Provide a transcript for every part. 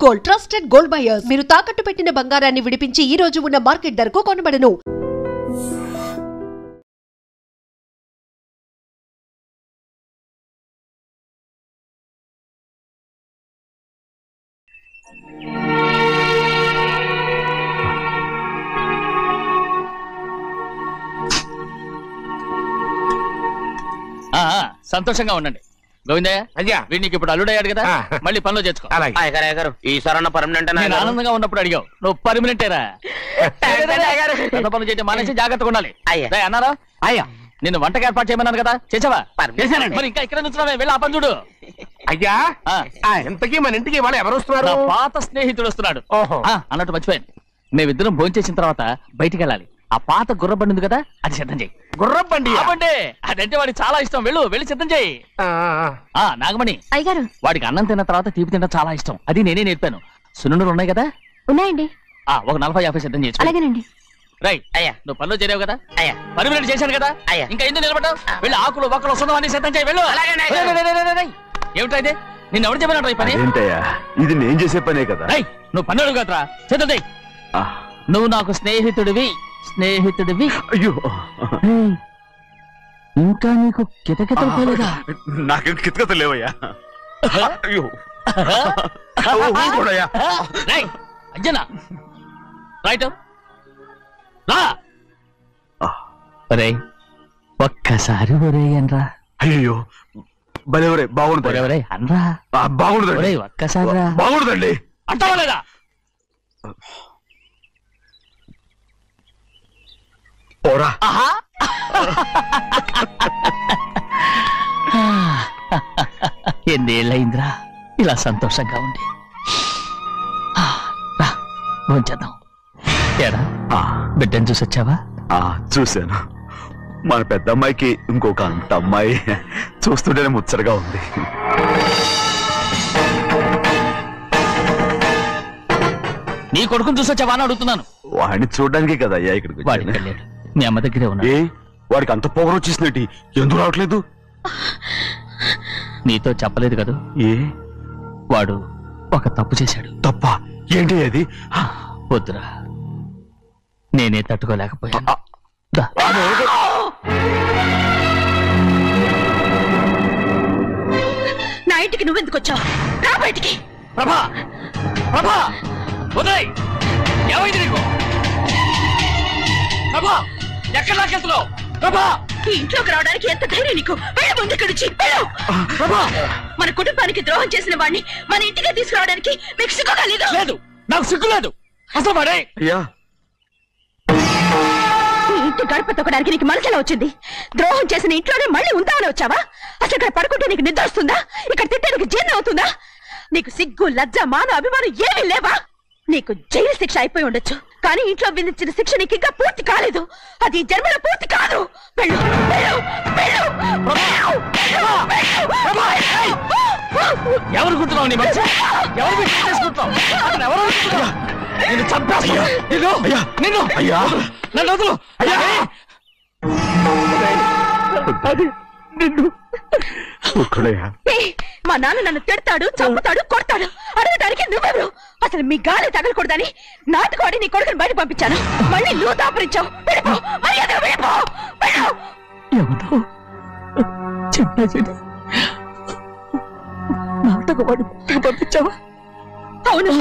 Gold, trusted gold buyers. మీరు తాకట్టు పెట్టిన బంగారాన్ని విడిపించి ఈ రోజు ఉన్న మార్కెట్ ధరకు కొనబడను. సంతోషంగా ఉండండి గోవిందయ్య. అయ్యా వీడికి ఇప్పుడు అల్లుడయ్యాడు కదా, మళ్ళీ పనిలో చేర్చుకో. ఈసారి పర్మనెంట్ ఆనందంగా ఉన్నప్పుడు అడిగావు, నువ్వు పర్మనెంటేరా. పనులు చేయడం మానేసి జాగ్రత్తగా ఉండాలి అన్నారా? అయ్యా నిన్ను వంటకి ఏర్పాటు చేయమన్నాను కదా, చేసావా? మరి ఇంకా ఇక్కడ నుంచున్నావే, వెళ్ళి ఆ పని చూడు. అయ్యా ఇంతకీ మన ఇంటికి వాళ్ళు ఎవరు వస్తున్నారు? పాత స్నేహితుడు వస్తున్నాడు. అన్నట్టు మర్చిపోయాను, మేమిద్దరం భోంచేసిన తర్వాత బయటికి వెళ్ళాలి. ఆ పాత గుర్రబండి ఉంది కదా, అది సిద్ధం చేయి. గుర్రబండి? అదంటే వాడికి చాలా ఇష్టం, వెళ్ళి సిద్ధం చేయి. నాగమణి అయ్యగారు, వాడికి అన్నం తిన్న తర్వాత తీపి తినడం చాలా ఇష్టం, అది నేనే నేర్పాను. సున్నుండలు ఉన్నాయి కదా? ఉన్నాయండి. ఒక 40-50 సిద్ధం చేసి. అలాగేనండి. రైట్ అయ్యా, నువ్వు పనులు చేరావు కదా, అయ్యా పర్మినెంట్ చేశాను కదా, అయ్యా ఇంకా ఎందుకు నిలబడ్డావు? వెళ్ళి ఆకులు ఒక్కలు వస్తుందో అన్ని సిద్ధం చేయి, వెళ్ళు. ఏమిటా ఇది? నిన్ను ఎవరు చెప్పినట్టు ఈ పని? ఇది నేను చేసే పనే కదా. నువ్వు పని అడుగు కదరా, సిద్ధం చేయి. నువ్వు నాకు స్నేహితుడివి. అయ్యో ఇంకా నీకు కితకితలు పోలేదా? నాకేం కితకితలు లేవయ్యా. అయ్యో అజ్జనా రైట్ రా. ఒరే ఒక్కసారి ఒరే అనరా. అయ్యో భలే బాగుంటుంది. ఒరే అనరా. బాగుండదండి. ఒక్కసారి బాగుండదండి. అంటావా లేదా? పోరా. ఎన్నేళ్ళయిందిరా ఇలా సంతోషంగా ఉండి. భోంచేద్దాం. బిడ్డను చూసి వచ్చావా? చూశాను. మన పెద్ద అమ్మాయికి ఇంకొక అంత అమ్మాయి చూస్తుంటేనే ముచ్చటగా ఉంది. నీ కొడుకుని చూసి వచ్చావా అని అడుగుతున్నాను. వాడిని చూడడానికి కదా అయ్యా ఇక్కడికి. వాడికి వెళ్ళాడు, మీ అమ్మ దగ్గరే ఉన్నా. వాడికి అంత పొగరు వచ్చేసినట్టు ఎందుకు రావట్లేదు? నీతో చెప్పలేదు కదా. వాడు ఒక తప్పు చేశాడు. తప్ప ఏంటి అది? వద్దురా, నేనే తట్టుకోలేకపోయాను. నా ఇంటికి నువ్వెందుకు వచ్చావు? రా బయటికి. ప్రభా ప్రభా ఉదయ్, ఏమైంది నీకు? ప్రభా ఎక్కడ నాకెళ్తున్నావు? ప్రభా ఈ ఇంట్లోకి రావడానికి ఎంత ధైర్యం నీకు? వెళ్ళు ముందు ఇక్కడి నుంచి. మన కుటుంబానికి ద్రోహం చేసిన వాడిని మన ఇంటికి తీసుకురావడానికి మీకు సిగ్గుగా లేదు? లేదు, నాకు సిగ్గు లేదు అసలు. వాడే ఈ ఇంటి గడప తొక్కడానికి నీకు మనసులో వచ్చింది. ద్రోహం చేసిన ఇంట్లోనే మళ్ళీ ఉందామని వచ్చావా? అసలు ఇక్కడ పడుకుంటే నీకు నిద్ర వస్తుందా? ఇక్కడ తింటే నీకు జీర్ణం అవుతుందా? నీకు సిగ్గు, లజ్జ, మాన, అభిమానం ఏమీ లేవా? నీకు జైలు శిక్ష అయిపోయి ఉండొచ్చు, కానీ ఇంట్లో విధించిన శిక్ష నీకు ఇంకా పూర్తి కాలేదు. అది జన్మలో పూర్తి కాదు. వెళ్ళు, వెళ్ళు, వెళ్ళు, ఎవరు కుట్టున్నావు? నీ మంచి ఎవరు చేసుకుంటావు? నిన్ను చంపేస్తా. నిన్ను అయ్యా నన్ను వదులు. నిన్ను మా నాన్న నన్ను తిడతాడు, చంపుతాడు, కొడతాడు. అడగడానికి నువ్వెవరు? అసలు మీ గాలి తగలకూడదని నాటుకోడి నీ కొడుకుని బయట పంపించాను. మళ్ళీ నువ్వు దాపరించావు. పంపించావా? అవును,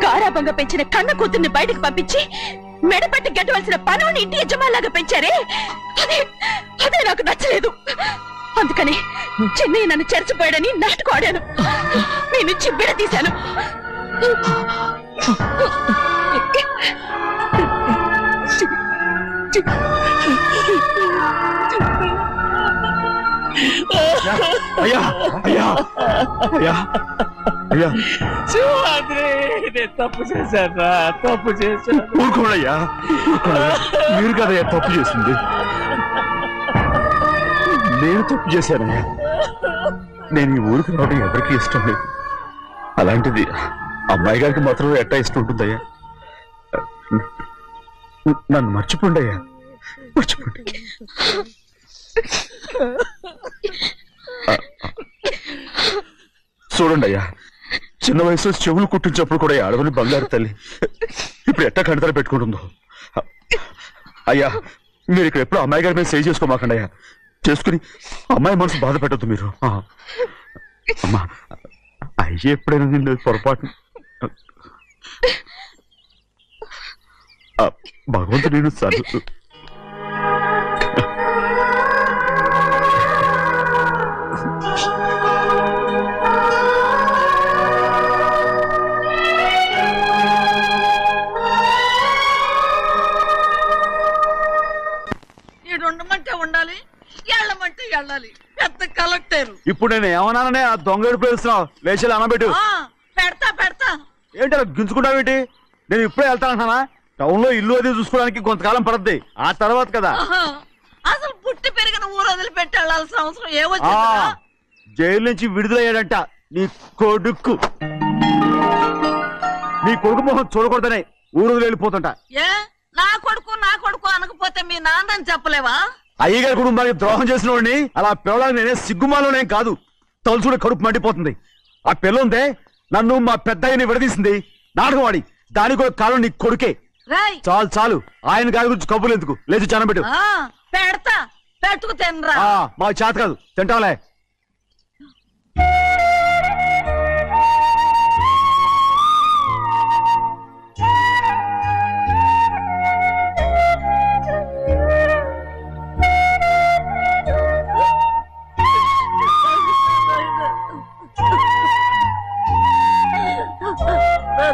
కారాబంగా పెంచిన కన్న కూతుర్ని బయటకు పంపించి మెడపట్టి గెట్టవలసిన పనుని ఇంటి యజమానిలాగా పెంచారే, అదే నాకు నచ్చలేదు. అందుకని చెన్నై నన్ను చెరచిపోయాడని నాటకం ఆడాను. మీ నుంచి విడదీశాను. అయ్యా అయ్యా అయ్యా అయ్యా తప్పు చేశారా? తప్పు చేశాను. ఊరుకోడయ్యా, మీరు కదయ్యా తప్పు చేసింది. నేను తప్పు చేశానయ్యా. నేను ఈ ఊరికి రావడం ఎవరికి ఇష్టం లేదు. అలాంటిది అమ్మాయి గారికి మాత్రం ఎట్టా ఇష్టం ఉంటుందయ్యా. నన్ను మర్చిపోండి అయ్యా, మర్చిపోండి. చూడండి అయ్యా, చిన్న వయసులో చెవులు కుట్టించినప్పుడు కూడా ఆడవని బంగారు తల్లి ఇప్పుడు ఎట్టా కంటతలు పెట్టుకుంటుందో. అయ్యా మీరు ఇక్కడ ఎప్పుడు అమ్మాయి గారి మీద సేవ్ చేసుకోమాకండి అయ్యా. చేసుకుని అమ్మాయి మనసు బాధ పెట్టద్దు మీరు. అమ్మా అయ్యే ఎప్పుడైనా నిన్ను పొరపాటు భగవంతుడు నేను చదువు ఉండాలి వెళ్ళమంటే వెళ్ళాలి. పెద్ద కలెక్టర్. ఇప్పుడు నేను ఏమన్నాననే ఆ దొంగ ఎడుపు వేస్తున్నావు. లేచి అనబెట్టు. పెడతా పెడతా. ఏంటి అలా గించుకుంటావేంటి? నేను ఇప్పుడే వెళ్తానంటున్నానా? టౌన్ లో ఇల్లు అది చూసుకోవడానికి కొంతకాలం పడద్ది. ఆ తర్వాత కదా అసలు పుట్టి పెరిగిన ఊరు వదిలిపెట్టి వెళ్ళాల్సిన అవసరం ఏమొచ్చింది? జైలు నుంచి విడుదలయ్యాడంట నీ కొడుకు. నీ కొడుకు మొహం చూడకూడదనే ఊరు వెళ్ళిపోతుంటా. ఏ నా కొడుకు అనకపోతే మీ నాన్నని చెప్పలేవా? అయ్యగారి కుటుంబానికి ద్రోహం చేసిన వాడిని అలా పిల్లలని నేనే సిగ్గుమాలోనేం కాదు. తలుచుకుంటే కడుపు మండిపోతుంది. ఆ పిల్లందే నన్ను మా పెద్దయ్యని విడదీసింది. నాటకవాడి దానికి ఒక కాలం నీ కొడుకే. చాలు చాలు ఆయన గారి గురించి కబుర్లు ఎందుకు? లేచి చనబెట్టు. పెడతా పెట్టుకు తినరా. మా చేత కాదు తింటాంలే.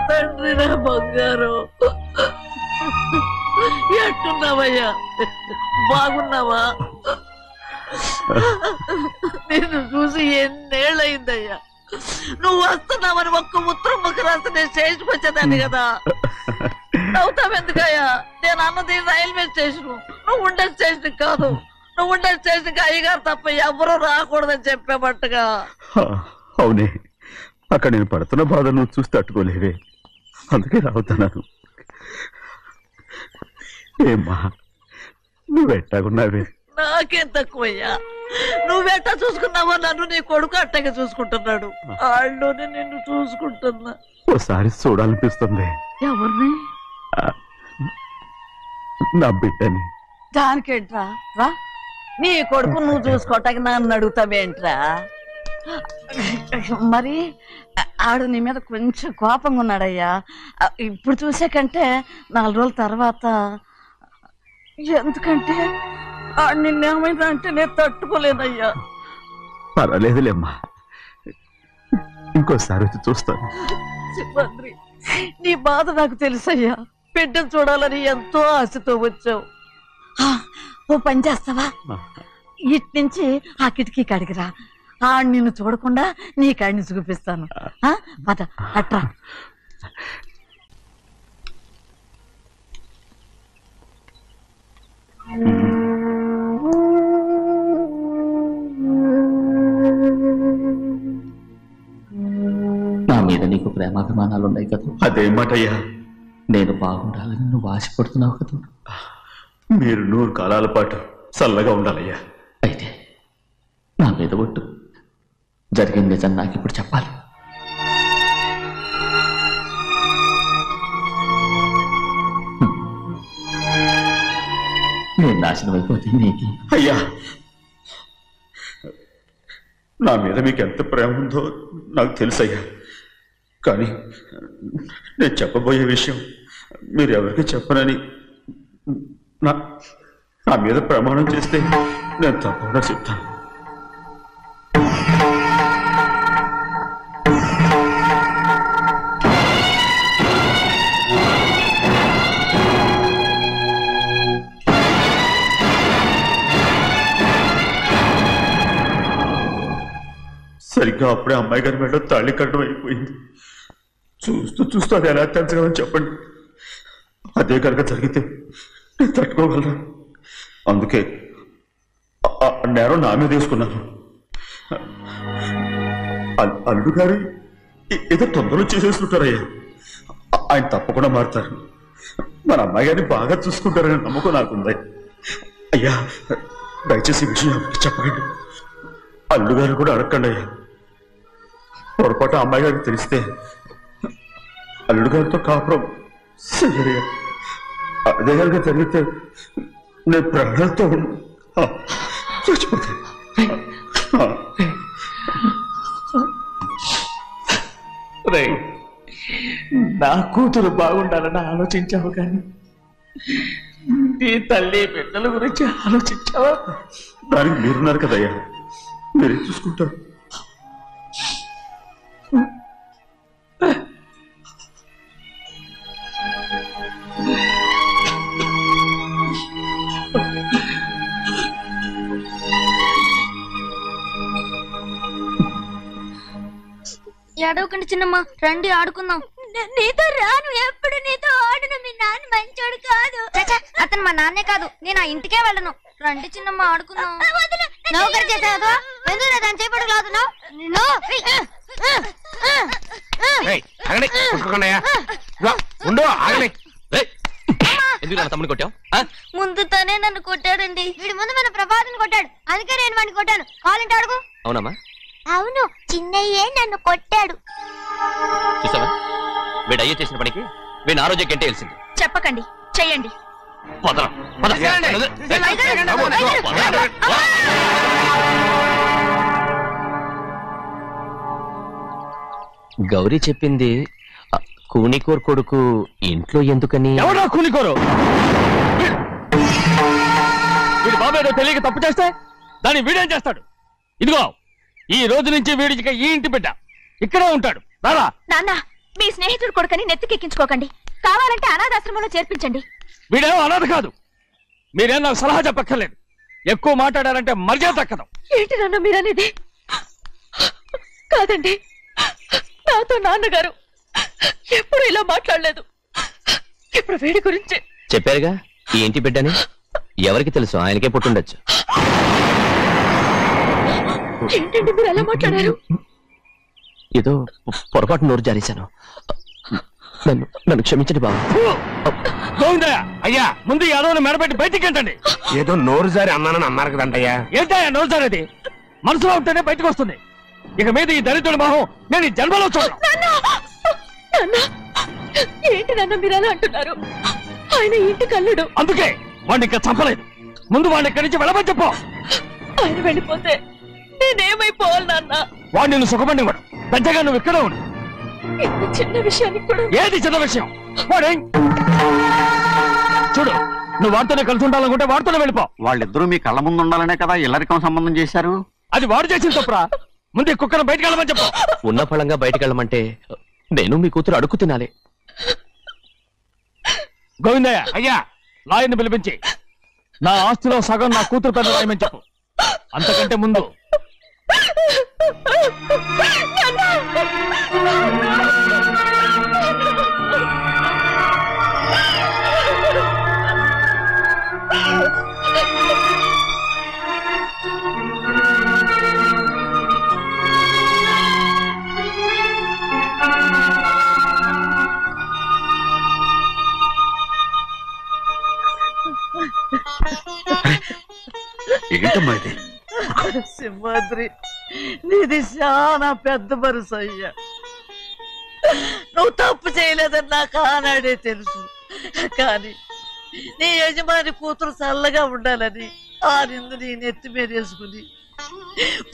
తండ్రి నా బంగారు ఎట్టున్నావయ్యా? బాగున్నావా? నిన్ను చూసి ఎన్నేళ్ళయిందయ్యా. నువ్వు వస్తున్నావని ఒక్క ఉత్తరం ముక్క రాస్తే నేను స్టేషన్కి వచ్చేదాన్ని కదా. నవ్వుతావెందుకయ్యా? నేను అన్నది రైల్వే స్టేషన్, నువ్వు ఉండే స్టేషన్ కాదు. నువ్వు ఉండే స్టేషన్కి అయ్యగారు తప్ప ఎవరూ రాకూడదని చెప్పేమట్టుగా. అవునే, అక్కడ నేను పడుతున్న బాధ నువ్వు చూసి తట్టుకోలేవే, అందుకే రావుతున్నాను. ఏమ్మా నువ్వెట్టాగున్నావే? నాకేం తక్కువయ్యా. నువ్వెట్టా చూసుకున్నావా? నన్ను నీ కొడుకు అట్టగా చూసుకుంటున్నాడు. ఆళ్ళలోనే నిన్ను చూసుకుంటున్నా. ఓసారి చూడాలనిపిస్తుంది. ఎవరిని? నా బిడ్డని. దానికేంట్రా? రా, నీ కొడుకు నువ్వు చూసుకోవటానికి నన్ను అడుగుతావేంట్రా? మరి ఆడు నీ మీద కొంచెం కోపంగా ఉన్నాడయ్యా. ఇప్పుడు చూసే కంటే 4 రోజుల తర్వాత. ఎందుకంటే నిన్నేమైనా అంటే నేను తట్టుకోలేనయ్యా. పర్వాలేదులేమ్మా, ఇంకోసారి వచ్చి చూస్తాను. సింహాద్రి, నీ బాధ నాకు తెలుసయ్యా. బిడ్డను చూడాలని ఎంతో ఆశతో వచ్చావు. ఓ పని చేస్తావా? ఇటు నుంచి ఆ కిటికీ కడిగిరా. నిన్ను చూడకుండా నీ కాడిని చూపిస్తాను. పద అట్రా. నా మీద నీకు ప్రేమాభిమానాలు ఉన్నాయి కదా. అదేమాటయ్యా? నేను బాగుండాలని నువ్వు ఆశపడుతున్నావు కదా. మీరు 100 కాలాల పాటు చల్లగా ఉండాలయ్యా. అయితే నా మీద ఒట్టు. జరిగింది నిజం నాకు ఇప్పుడు చెప్పాలి. నేను నాశనం అయిపోతే నీకు. అయ్యా, నా మీద మీకు ఎంత ప్రేమ ఉందో నాకు తెలుసయ్యా. కానీ నేను చెప్పబోయే విషయం మీరు ఎవరికి చెప్పనని నా మీద ప్రమాణం చేస్తే నేను తప్పకుండా చెప్తాను. సరిగ్గా అప్పుడే అమ్మాయి గారి మెడలో తాళి కట్టడం అయిపోయింది. చూస్తూ చూస్తూ అది ఎలా తెంచగలని చెప్పండి. అదే కనుక జరిగితే నేను తట్టుకోగలరా? అందుకే నేరం నా మీద వేసుకున్నాను. అల్లుడు గారు ఏదో తొందరలో చేసేస్తుంటారయ్యా. ఆయన తప్పకుండా మారుతారు. మన అమ్మాయి గారిని బాగా చూసుకుంటారనే నమ్మకం నాకుంది. అయ్యా, దయచేసి ఈ విషయం చెప్పండి. అల్లుడు గారు కూడా అడగండి అయ్యా. పొరపాటు అమ్మాయి గారికి తెలిస్తే అల్లుడు గారితో కాపురం చెయ్యయ్యా. అదే కనుక జరిగితే నేను ప్రాణాలతో చచ్చిపోతాను. నా కూతురు బాగుండాలని ఆలోచించావు కానీ నీ తల్లి బిడ్డల గురించి ఆలోచించావా? దానికి మీరున్నారు కదయ్యా, మీరే చూసుకుంటారు. ఏడవకండి చిన్నమ్మ, రండి ఆడుకుందాం. నీతో రాను, ఎప్పుడు నీతో ఆడను. మీ నాన్న మంచోడు కాదు. అతను మా నాన్నే కాదు, నేను ఆ ఇంటికే వెళ్ళను. రండి చిన్నమ్మ ఆడుకుందాం. నౌకరు చేసావు ఎందుకు దాని చేపడు కాదు. తమ్ముడు కొట్టావు? ముందు తనే నన్ను కొట్టాడండి. వీడి ముందు మన ప్రభాతం కొట్టాడు, అందుకే నేను వాడిని కొట్టాను. కావాలంటే అడుగు. అవునమ్మా? అవును, చిన్నయ్యే నన్ను కొట్టాడు. చూసావా, వీడు అయ్యే చేసిన పనికి వీడిని ఆ రోజే గంటే తెలిసింది. చెప్పకండి, చెయ్యండి. గౌరీ చెప్పింది కూనికోర్ కొడుకు ఇంట్లో ఎందుకని. ఎవడా కూనికోరు? వీడి బాబాయ్ తెలియక తప్పు చేస్తే దాన్ని వీడేం చేస్తాడు? ఇదిగో, ఈ రోజు నుంచి వీడికి ఈ ఇంటి బిడ్డ ఇక్కడే ఉంటాడు. రారా. నాన్న, మీ స్నేహితుడు కొడుకని నెత్తికెక్కించుకోకండి. కావాలంటే అనాథాశ్రమంలో చేర్పించండి. వీడేమో అనాథ కాదు. మీరేం నాకు సలహా చెప్పక్కర్లేదు. ఎక్కువ మాట్లాడారంటే మర్యాద తక్కదు. ఏంటి నాన్న మీరనేది? కాదండి, నాతో నాన్నగారు ఎప్పుడు ఇలా మాట్లాడలేదు. ఇప్పుడు వీడి గురించి చెప్పారుగా ఈ ఇంటి బిడ్డని. ఎవరికి తెలుసు, ఆయనకే పుట్టుండొచ్చు. ఏంటండి మీరు ఎలా మాట్లాడారు? ఏదో పొరపాటు నోరు జారేశాను. నన్ను క్షమించండి బాబు. గోవిందయ్య, అయ్యా ముందు ఈ అడవును మెడబెట్టి బయటికి ఏంటండి? ఏదో నోరు జారి అన్నానని అన్నారు కదంటయ్యా. ఏంటయ్యా నోరు జారేది? మనసులో ఉంటేనే బయటకు వస్తుంది. ఇక మీద ఈ దరిద్రుడి మొహం నేను ఈ జన్మలో చూడను. ఏంటి నాన్న మీరు ఎలా అంటున్నారు? ఆయన ఇంటి కల్లుడు. అందుకే వాడిని ఇంకా చంపలేదు. ముందు వాడిని ఇక్కడి నుంచి వెళ్ళమని చెప్పు. ఆయన వెళ్ళిపోతే నేనేమైపోవాలి నాన్న? వాడు నిన్ను సుఖపడివాడు. పెద్దగా నువ్వు ఇక్కడే ఉండు. ఇంత చిన్న విషయానికి కూడా. ఏది చిన్న విషయం? వాడే చూడు, నువ్వు వాడితోనే కలిసి ఉండాలనుకుంటే వాడితోనే వెళ్ళిపో. వాళ్ళిద్దరూ మీ కళ్ళ ముందు ఉండాలనే కదా ఇల్లరికం సంబంధం చేశారు. అది వాడు చేసిన తప్పురా. ముందు కుక్కను బయటకు వెళ్ళమని చెప్పు. ఉన్న ఫలంగా బయటకు వెళ్ళమంటే నేను మీ కూతురు అడుగు తినాలి. గోవిందయ్య, అయ్యా లాయర్ని పిలిపించి నా ఆస్తిలో సగం నా కూతురు పెద్ద రాయమని చెప్పు. అంతకంటే ముందు ఏంటమ్మా ఇది? సింహాద్రి, నీది చాలా పెద్ద మనసు అయ్యా. నువ్వు తప్పు చేయలేదని నాకు ఆనాడే తెలుసు. కానీ నీ యజమాని కూతురు చల్లగా ఉండాలని ఆ నిందు నీ నెత్తి మీద వేసుకుని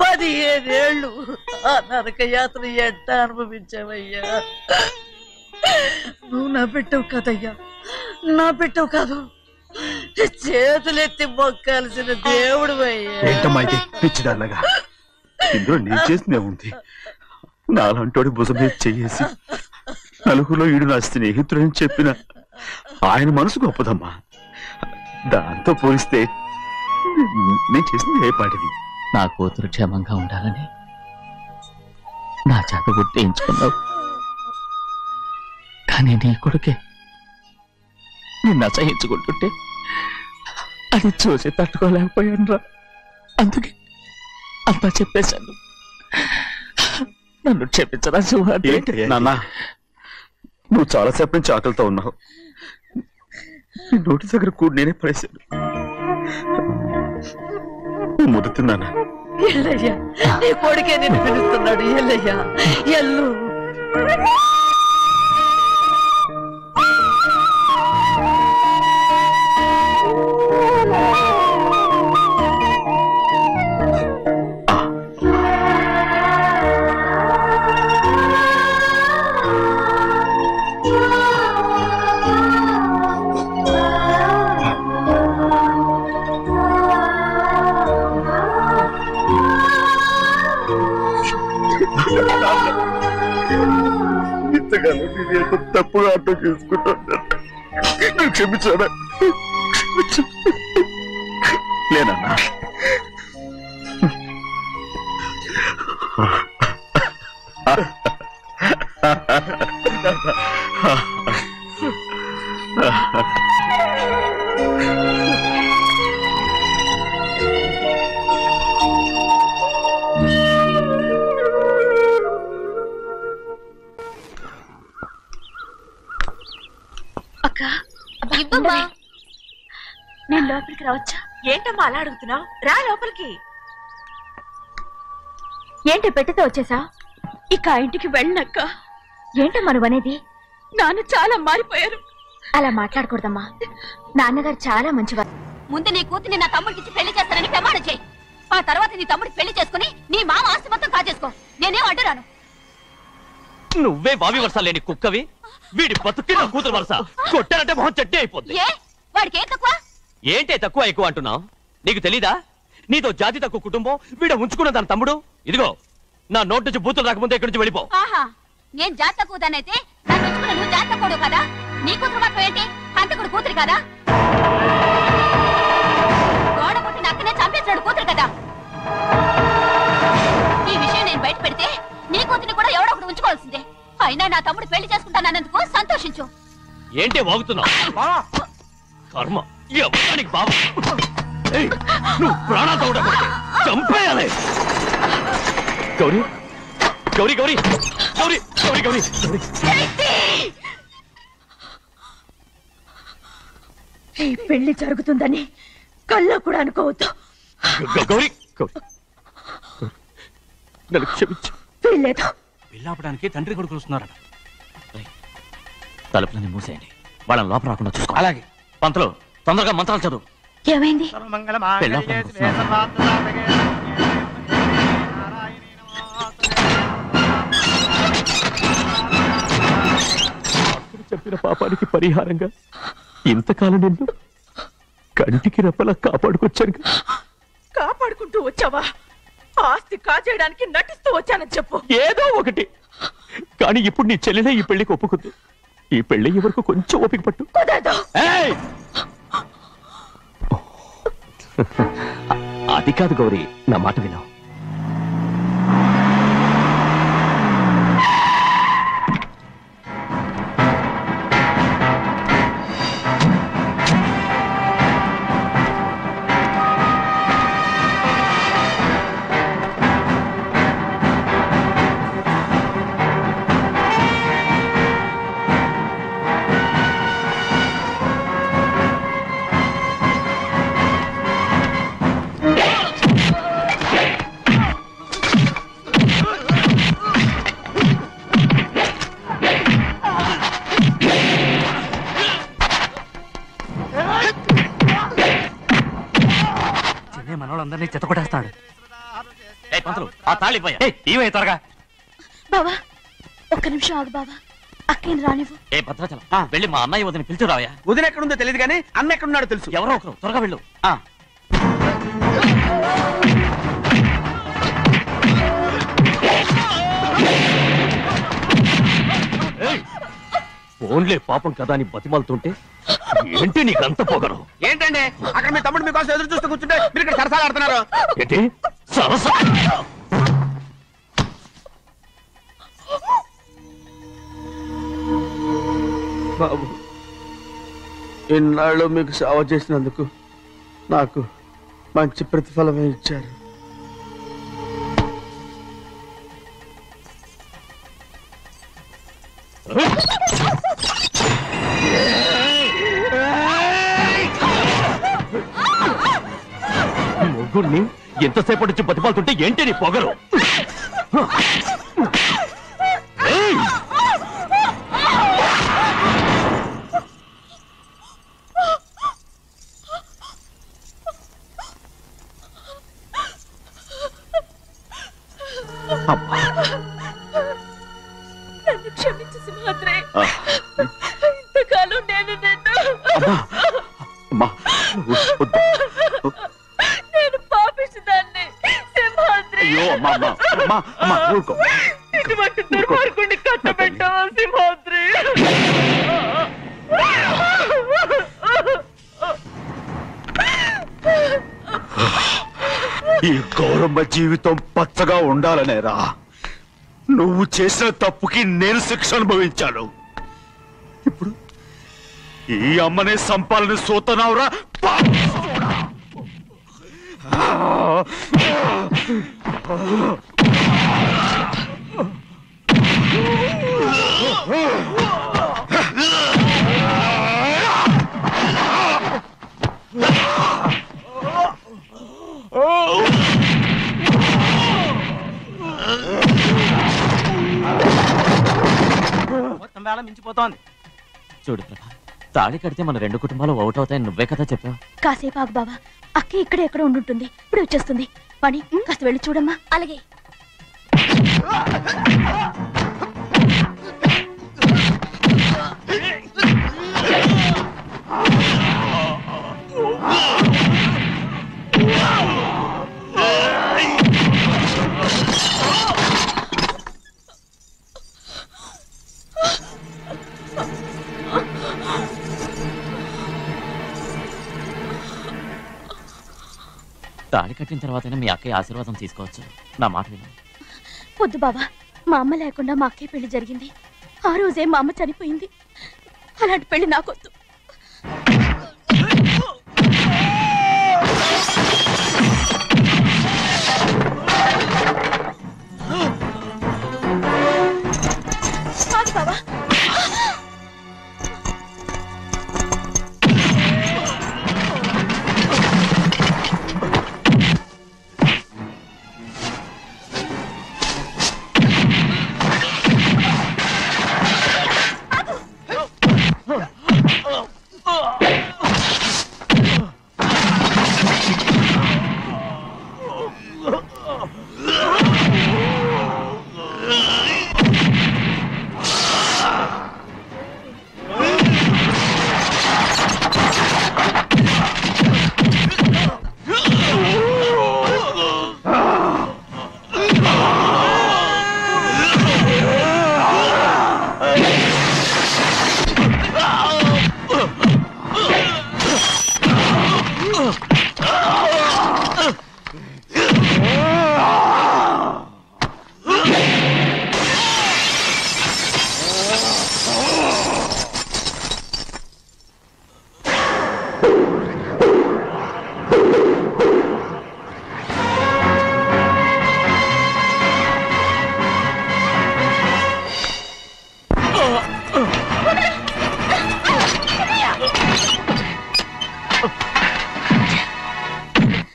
15 ఏళ్ళు ఆ నరక యాత్ర ఎట్ట అనుభవించావయ్యా. నువ్వు నా పెట్టవు కదయ్యా, నా పెట్టవు కాదు, చేతులెత్తి మొక్కాల్సిన దేవుడు అయ్యా. ఏంటమ్మా ఇది పిచ్చిదాన్నగా? ఇందులో నేను చేసినే ఉంది. నాలంటోడి భుజం మీద చెయ్యేసి నలుగురిలో ఈడు నా స్నేహితుడని చెప్పిన ఆయన మనసు గొప్పదమ్మా. దాంతో పోలిస్తే నేను చేసింది ఏ పాటిది? నా కూతురు క్షేమంగా ఉండాలని నా చేత గుర్తించుకున్నావు. కానీ నీ కొడుకే నిన్ను అసహించుకుంటుంటే అది చూసి తట్టుకోలేకపోయాను రా. అందుకే అంతా చెప్పేశాను. నన్ను క్షమించరా సింహాద్రి. నాన్న, నువ్వు చాలాసేపు నుంచి ఆకలితో ఉన్నావు. నీ నోటి దగ్గర కూడా నేనే పడేశాను. ముద్దు తిన్నానా? ఎల్లయ్యా నీ కొడుకే నిన్ను పిలుస్తున్నాడు. ఎల్లయ్యా ఎల్లు. ఇంతకాలం నేను తప్పుగా అర్థం చేసుకుంటాను. క్షమించాడా? లేనన్నా. ఇవ్వమ్మా. నేను లోపలికి రావచ్చా? ఏంటమ్మా అలా అడుగుతున్నావు? రా లోపలికి. ఏంటి పెట్టితో వచ్చేసా? ఇక ఇంటికి వెళ్ళనక్క. ఏంటమ్మా నువ్వు అనేది? నాన్న చాలా మారిపోయారు. అలా మాట్లాడకూడదమ్మా. నాన్నగారు చాలా మంచివారు. ముందు నీ కూతుర్ని నా తమ్ముడికి పెళ్లి చేస్తానని ప్రమాణం చేయి. ఆ తర్వాత నీ తమ్ముడికి పెళ్లి చేసుకుని నీ మామ ఆస్తి మొత్తం కాజేసుకో. నేనేం అడ్డురాను. నువ్వే బావి వరుస లేని కుక్కవి. వీడి బతుక్కి నా కూతురు వరుస. కొట్టానంటే మొహం చట్నీ అయిపోద్ది. వాడికి ఏం తక్కువ? ఏంటే తక్కువ ఎక్కువ అంటున్నావు? నీకు తెలీదా? నీతో జాతి తక్కువ కుటుంబం వీడ ఉంచుకున్న దాని తమ్ముడు. ఇదిగో నా నోటి నుంచి బూతులు రాకముందే ఇక్కడి నుంచి వెళ్ళిపో. ఆహా, నేను జాతి తక్కువ దానైతే నన్ను ఉంచుకున్న నువ్వు జాతి తక్కువ కదా. నీ కూతురు మాత్రం ఏంటి? హంతకుడు కూతురు కదా. గోడ పుట్టిన అక్కనే చంపేసినాడు కూతురు కదా. ఈ విషయం నేను బయట పెడితే నీ కూతురిని కూడా ఎవడో ఒకటి ఉంచుకోవాల్సిందే. అయినా నా తమ్ముడు పెళ్లి చేసుకుంటానన్నందుకు సంతోషించు. ఏంటే వాగుతున్నావు? కర్మ ఎవరికి బాబు. నువ్వు ప్రాణాలతో ఉండకూడదు. చంపేయాలి. గౌరీ గౌరీ గౌరీ గౌరీ గౌరీ గౌరీ ఈ పెళ్లి జరుగుతుందని కల్లో కూడా అనుకోవద్దు. గౌరీ గౌరీ నన్ను క్షమించు. వీల్లేదు. పెళ్ళాపడానికి తండ్రి కొడుకులు వస్తున్నారట. తలుపులని మూసేయండి. వాళ్ళని లోపల రాకుండా చూసుకో. అలాగే. పంతులు తొందరగా మంత్రాలు చదువు. ఏమైంది? చెప్పిన పాపానికి పరిహారంగా ఇంతకాలం నిన్ను కంటికి రెప్పలా కాపాడుకొచ్చాను. కాపాడుకుంటూ వచ్చావా? ఆస్తి కాజేయడానికి నటిస్తూ వచ్చానని చెప్పు. ఏదో ఒకటి. కానీ ఇప్పుడు నీ చెల్లెలే ఈ పెళ్లికి ఒప్పుకుంది. ఈ పెళ్లి ఎవరికి కొంచెం ఓపిక పట్టు. అది కాదు గౌరీ, నా మాట విను. మనోళ్ళందరినీ చెత్తకొట్టేస్తాడు. ఆ తాళి ఇవే త్వరగా. బావా ఒక్క నిమిషం ఆగు బావా. అక్కేం రానివ్వు. ఏ భద్రాచలం వెళ్ళి మా అన్నయ్య వదిన పిలుచురావయ్యా. వదిన ఎక్కడుందో తెలియదు కానీ అన్న ఎక్కడున్నాడో తెలుసు. ఎవరో ఒకరు త్వరగా వెళ్ళు. ఫోన్లే పాపం కదా అని బతిమాలుతుంటే ఏంటి నీకంత పొగరు? ఏంటండి అక్కడ మీ తమ్ముడు మీకోసం ఎదురు చూస్తూ కూర్చుంటే మీరు ఇక్కడ సరసాలు ఆడుతున్నారు. ఏంటి సరస? బాబు, ఇన్నాళ్ళు మీకు సేవ చేసినందుకు నాకు మంచి ప్రతిఫలమే ఇచ్చారు. ముగ్గురిని ఎంతసేపటి నుంచి బతిపాలుతుంటే ఏంటి నీ పొగరు? నన్ను క్షమించు సింహాద్రి. ఇంతకాలం నేను నేను పాపిస్తుదాన్ని సింహాద్రి. ఇటువంటి దుర్మార్గుడిని కట్టబెట్టావా సింహాద్రి? ఈ గౌరమ్మ జీవితం పచ్చగా ఉండాలనేరా నువ్వు చేసిన తప్పుకి నేను శిక్ష అనుభవించాను. ఇప్పుడు ఈ అమ్మనే సంపాలని సోతనావురా. మొత్తం వేళ మించిపోతోంది. చూడు ప్రభా, తాళి కడితే మన రెండు కుటుంబాలు అవుట్ అవుతాయని నువ్వే కదా చెప్పావు. కాసేపు ఆగు బావా, అక్క ఇక్కడే ఎక్కడ ఉండుంటుంది, ఇప్పుడు వచ్చేస్తుంది. పని కాస్త వెళ్ళి చూడమ్మా. అలాగే. తాళి కట్టిన తర్వాతనే మీ అక్కయ్య ఆశీర్వాదం తీసుకోవచ్చు. నా మాట విను. వద్దు బావా, మా అమ్మ లేకుండా మా అక్కయ్య పెళ్లి జరిగింది. ఆ రోజే మా అమ్మ చనిపోయింది. అలాంటి పెళ్లి నాకొద్దు. బావా,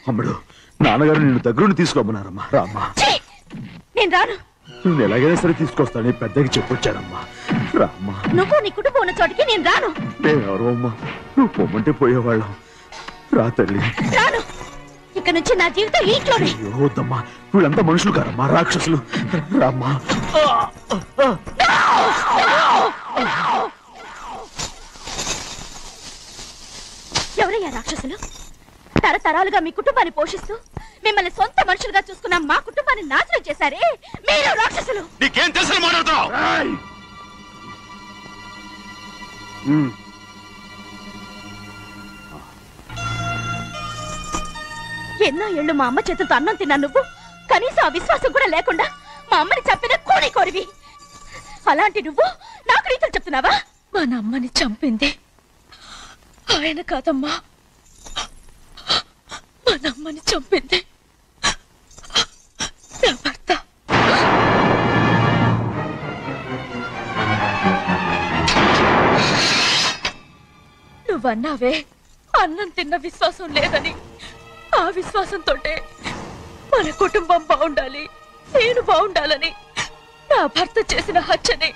అమ్మడు, నాన్నగారు నిన్ను దగ్గరుండి తీసుకోమన్నారమ్మా. రామ్మా. నేను రాను. నువ్వు ఎలాగైనా సరే తీసుకొస్తానని పెద్దకి చెప్పొచ్చానమ్మా. రామ్మా. నువ్వు నీ కుటుంబం ఉన్న చోటికి నేను రాను. నేనెవరు అమ్మా? నువ్వు పొమ్మంటే పోయేవాళ్ళం. రా తల్లి. రాను. ఇక నుంచి నా జీవితం ఇంట్లోనే. వద్దమ్మా, వీళ్ళంతా మనుషులు కారమ్మా, రాక్షసులు. రామ్మా. ఎవరయ్యా రాక్షసులు? తరతరాలుగా మీ కుటుంబాన్ని పోషిస్తూ మిమ్మల్ని సొంత మనుషులుగా చూసుకున్న మా కుటుంబాన్ని నాశనం చేశారే మీరు రాక్షసులు. నీకేం తెలుసు మాట్లాడుతున్నావు? ఎన్నో ఏళ్ళు మా అమ్మ చేతులతో అన్నం తిన్నా నువ్వు కనీసం ఆ విశ్వాసం కూడా లేకుండా మా అమ్మని చంపిన కోడి కోరివి. అలాంటి నువ్వు నాకు రీతులు చెప్తున్నావా? మా అమ్మని చంపింది ఆయన కాదమ్మా, మా అమ్మని చంపింది నా భర్త. నువ్వన్నావే అన్నం తిన్న విశ్వాసం లేదని, ఆ విశ్వాసంతో మన కుటుంబం బాగుండాలి, నేను బాగుండాలని నా భర్త చేసిన హత్యని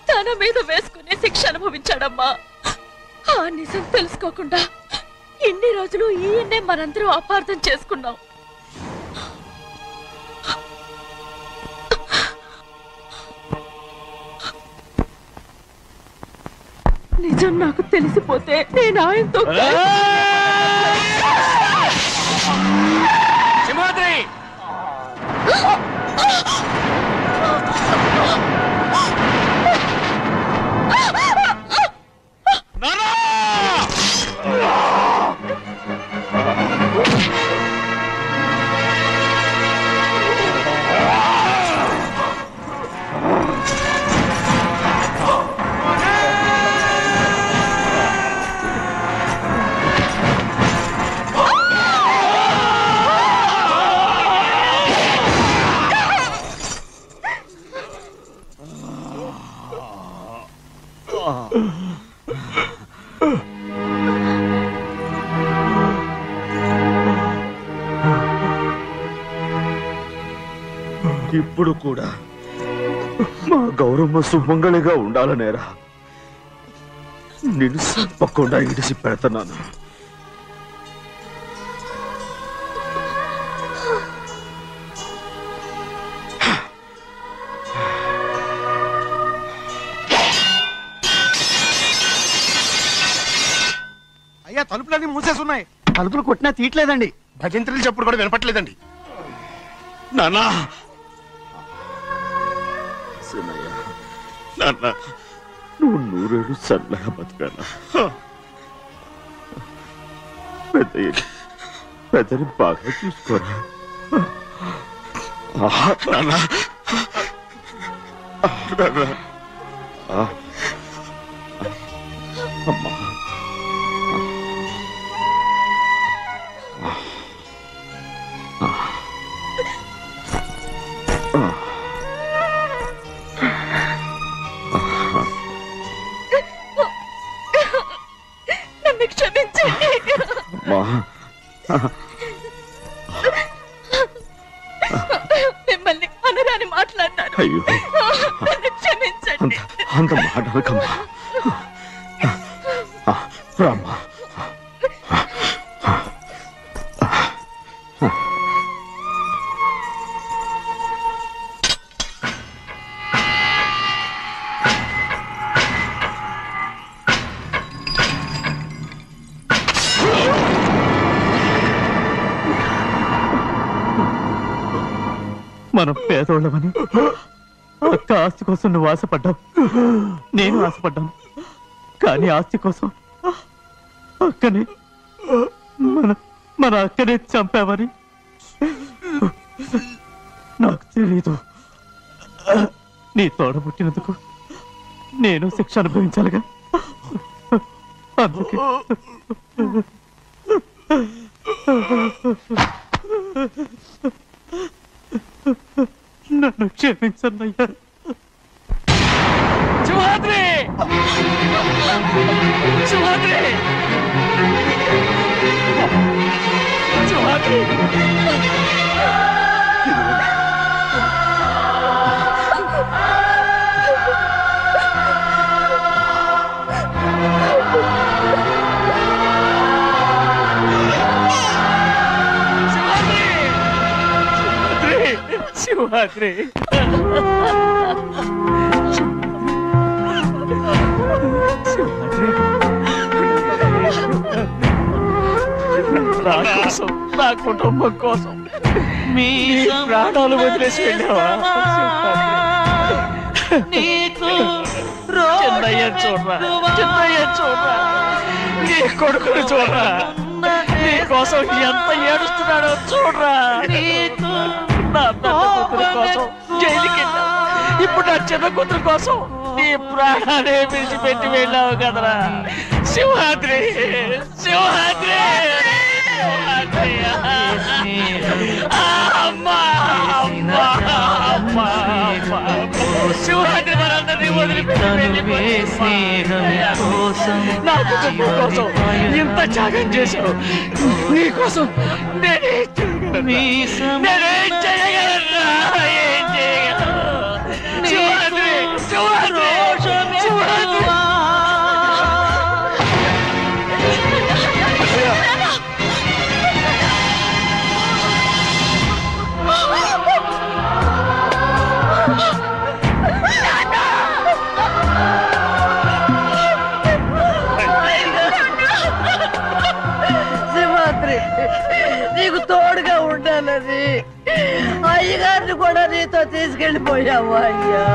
తన మీద వేసుకునే శిక్ష అనుభవించాడమ్మా. ఆ నిజం తెలుసుకోకుండా ఇన్ని రోజులు ఈయన్నే మనందరం అపార్థం చేసుకున్నాం. నిజం నాకు తెలిసిపోతే నేను ఆయనతో సింహాద్రి ఇప్పుడు కూడా మా గౌరమ్మ సుమంగళిగా ఉండాలనేరా నేను తప్పకుండా ఇడిసి పెడుతున్నాను. అయ్యా తలుపులన్నీ మూసేసున్నాయి. తలుపులు కొట్టినా తీయట్లేదండి. భజంత్రులు చెప్పుడు కూడా వినపట్లేదండి. నాన్నా నాన్న నువ్వు 100 ఏళ్ళు చల్లగా బతకాలా. పెద్దని బాగా చూసుకోరా నాన్న. అమ్మా నన్ను క్షమించండి. మిమ్మల్ని అనరాని మాట్లాడినాను. అయ్యో నన్ను క్షమించండి. అంత మాటలకమ్మా. రామ్మా మనం పేదోళ్ళమని అక్క ఆస్తి కోసం నువ్వు ఆశపడ్డావు, నేను ఆశపడ్డాను. కానీ ఆస్తి కోసం అక్కని మన అక్కనే చంపావని నాకు తెలీదు. నీ తోడ పుట్టినందుకు నేను శిక్ష అనుభవించాలిగా. అందుకే నన్ను క్షమించన్నయ్యా. సింహాద్రి సింహాద్రి సింహాద్రి శివరాత్రి నా కోసం, నా కుటుంబం కోసం మీ ప్రాణాలు వదిలేసి వెళ్ళావా? చిన్నయ్య చూడరా, చిన్నయ్య చూడరా, నీ కొడుకుని చూడరా, నీ కోసం ఎంత ఏడుస్తున్నాడో చూడరా. నా పెద్ద కూతురు కోసం జైలుకి వెళ్ళావు, ఇప్పుడు నా చిన్న కూతురు కోసం నీ ప్రాణాలే విడిచిపెట్టి వెళ్ళావు కదరా. సింహాద్రి సింహాద్రి అమ్మా అమ్మా అమ్మా సింహాద్రి మనందరినీ వదిలిపెట్టి నా కుటుంబం కోసం ఇంత త్యాగం చేశావు. నీ కోసం నేనే నేనేం చేయగలరా? ఏం చేయగలను? శివాద్రి, శివాద్రి, శివాద్రి. శివాద్రి, నీకు తోడుగా ఉండాలని అయ్యగారిని కూడా నీతో తీసుకెళ్ళిపోయావు అయ్యా.